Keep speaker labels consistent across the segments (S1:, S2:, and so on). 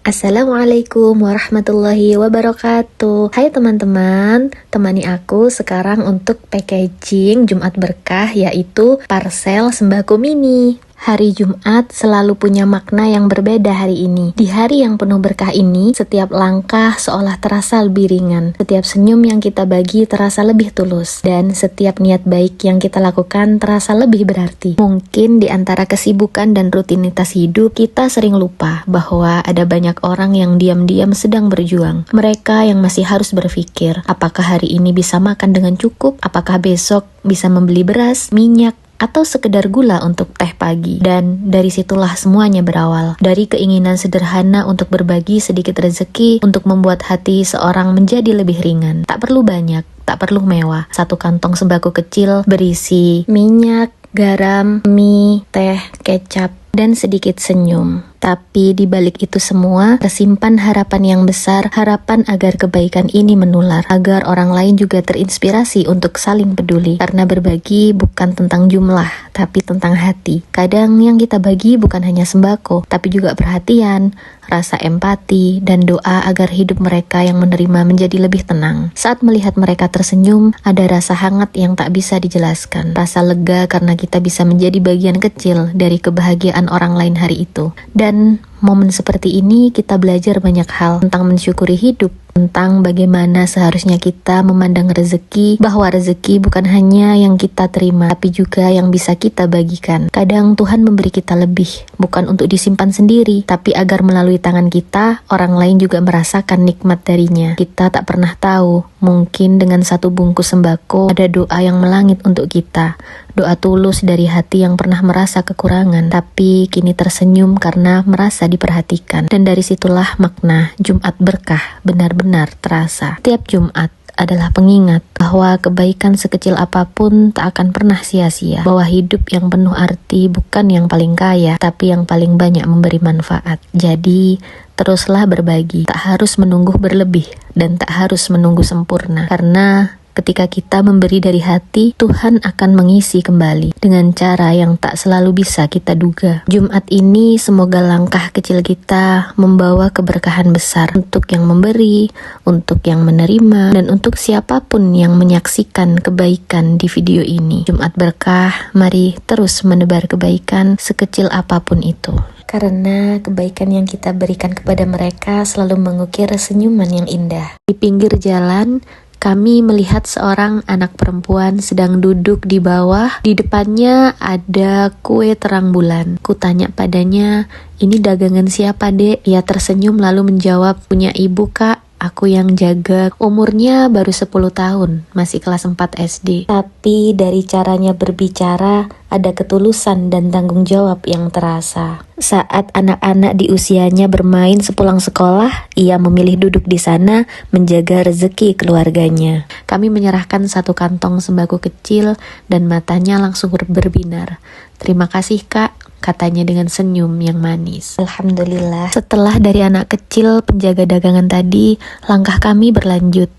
S1: Assalamualaikum warahmatullahi wabarakatuh. Hai teman-teman, temani aku sekarang untuk packaging Jumat Berkah, yaitu parcel sembako mini. Hari Jumat selalu punya makna yang berbeda hari ini. Di hari yang penuh berkah ini, setiap langkah seolah terasa lebih ringan. Setiap senyum yang kita bagi terasa lebih tulus. Dan setiap niat baik yang kita lakukan terasa lebih berarti. Mungkin di antara kesibukan dan rutinitas hidup, kita sering lupa bahwa ada banyak orang yang diam-diam sedang berjuang. Mereka yang masih harus berpikir, apakah hari ini bisa makan dengan cukup? Apakah besok bisa membeli beras, minyak, atau sekedar gula untuk teh pagi. Dan dari situlah semuanya berawal. Dari keinginan sederhana untuk berbagi sedikit rezeki untuk membuat hati seorang menjadi lebih ringan. Tak perlu banyak, tak perlu mewah. Satu kantong sembako kecil berisi minyak, garam, mie, teh, kecap, dan sedikit senyum. Tapi di balik itu semua, tersimpan harapan yang besar, harapan agar kebaikan ini menular, agar orang lain juga terinspirasi untuk saling peduli. Karena berbagi bukan tentang jumlah, tapi tentang hati. Kadang yang kita bagi bukan hanya sembako, tapi juga perhatian, rasa empati, dan doa agar hidup mereka yang menerima menjadi lebih tenang. Saat melihat mereka tersenyum, ada rasa hangat yang tak bisa dijelaskan. Rasa lega karena kita bisa menjadi bagian kecil dari kebahagiaan orang lain hari itu. Dan momen seperti ini kita belajar banyak hal tentang mensyukuri hidup, tentang bagaimana seharusnya kita memandang rezeki, bahwa rezeki bukan hanya yang kita terima, tapi juga yang bisa kita bagikan. Kadang Tuhan memberi kita lebih, bukan untuk disimpan sendiri, tapi agar melalui tangan kita, orang lain juga merasakan nikmat darinya. Kita tak pernah tahu, mungkin dengan satu bungkus sembako, ada doa yang melangit untuk kita. Doa tulus dari hati yang pernah merasa kekurangan, tapi kini tersenyum karena merasa diperhatikan. Dan dari situlah makna Jumat Berkah benar-benar terasa. Tiap Jumat adalah pengingat bahwa kebaikan sekecil apapun tak akan pernah sia-sia. Bahwa hidup yang penuh arti bukan yang paling kaya, tapi yang paling banyak memberi manfaat. Jadi, teruslah berbagi. Tak harus menunggu berlebih dan tak harus menunggu sempurna. Karena ketika kita memberi dari hati, Tuhan akan mengisi kembali dengan cara yang tak selalu bisa kita duga. Jumat ini semoga langkah kecil kita membawa keberkahan besar untuk yang memberi, untuk yang menerima, dan untuk siapapun yang menyaksikan kebaikan di video ini. Jumat Berkah, mari terus menebar kebaikan sekecil apapun itu. Karena kebaikan yang kita berikan kepada mereka selalu mengukir senyuman yang indah. Di pinggir jalan, kami melihat seorang anak perempuan sedang duduk di bawah. Di depannya ada kue terang bulan. Kutanya padanya, "Ini dagangan siapa, Dek?" Ia tersenyum lalu menjawab, "Punya ibu, Kak. Aku yang jaga." Umurnya baru 10 tahun, masih kelas 4 SD. Tapi dari caranya berbicara, ada ketulusan dan tanggung jawab yang terasa. Saat anak-anak di usianya bermain sepulang sekolah, ia memilih duduk di sana menjaga rezeki keluarganya. Kami menyerahkan satu kantong sembako kecil dan matanya langsung berbinar. "Terima kasih, Kak," katanya dengan senyum yang manis. Alhamdulillah. Setelah dari anak kecil penjaga dagangan tadi, langkah kami berlanjut.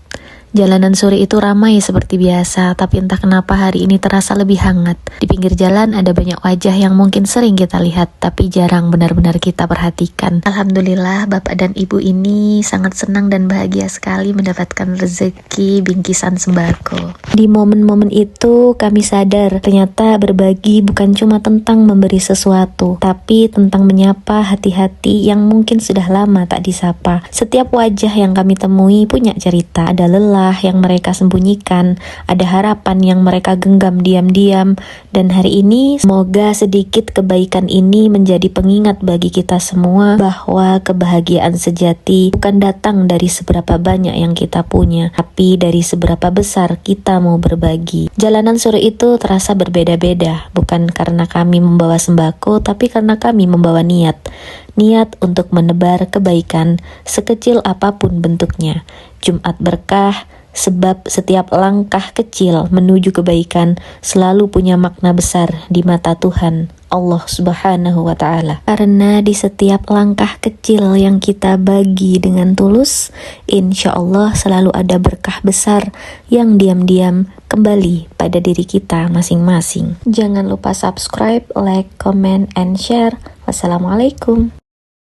S1: Jalanan sore itu ramai seperti biasa, tapi entah kenapa hari ini terasa lebih hangat. Di pinggir jalan ada banyak wajah yang mungkin sering kita lihat, tapi jarang benar-benar kita perhatikan. Alhamdulillah, Bapak dan Ibu ini sangat senang dan bahagia sekali mendapatkan rezeki bingkisan sembako. Di momen-momen itu kami sadar, ternyata berbagi bukan cuma tentang memberi sesuatu, tapi tentang menyapa hati-hati yang mungkin sudah lama tak disapa. Setiap wajah yang kami temui punya cerita, ada lelah yang mereka sembunyikan, ada harapan yang mereka genggam diam-diam. Dan hari ini semoga sedikit kebaikan ini menjadi pengingat bagi kita semua bahwa kebahagiaan sejati bukan datang dari seberapa banyak yang kita punya, tapi dari seberapa besar kita mau berbagi. Jalanan sore itu terasa berbeda-beda, bukan karena kami membawa sembako, tapi karena kami membawa niat untuk menebar kebaikan sekecil apapun bentuknya. Jumat Berkah, sebab setiap langkah kecil menuju kebaikan selalu punya makna besar di mata Tuhan, Allah Subhanahu wa Ta'ala. Karena di setiap langkah kecil yang kita bagi dengan tulus, insya Allah selalu ada berkah besar yang diam-diam kembali pada diri kita masing-masing. Jangan lupa subscribe, like, comment, and share. Wassalamualaikum.